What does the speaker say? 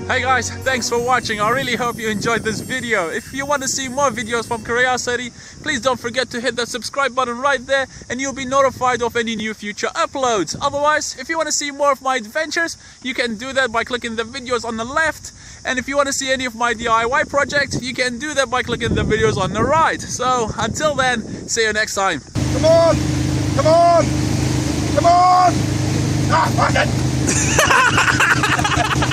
Hey guys, thanks for watching. I really hope you enjoyed this video. If you want to see more videos from Curiosity, please don't forget to hit the subscribe button right there and you'll be notified of any new future uploads. Otherwise, if you want to see more of my adventures, you can do that by clicking the videos on the left. And if you want to see any of my DIY projects, you can do that by clicking the videos on the right. So until then, see you next time. Come on! Come on! Come on! Ah, fuck it!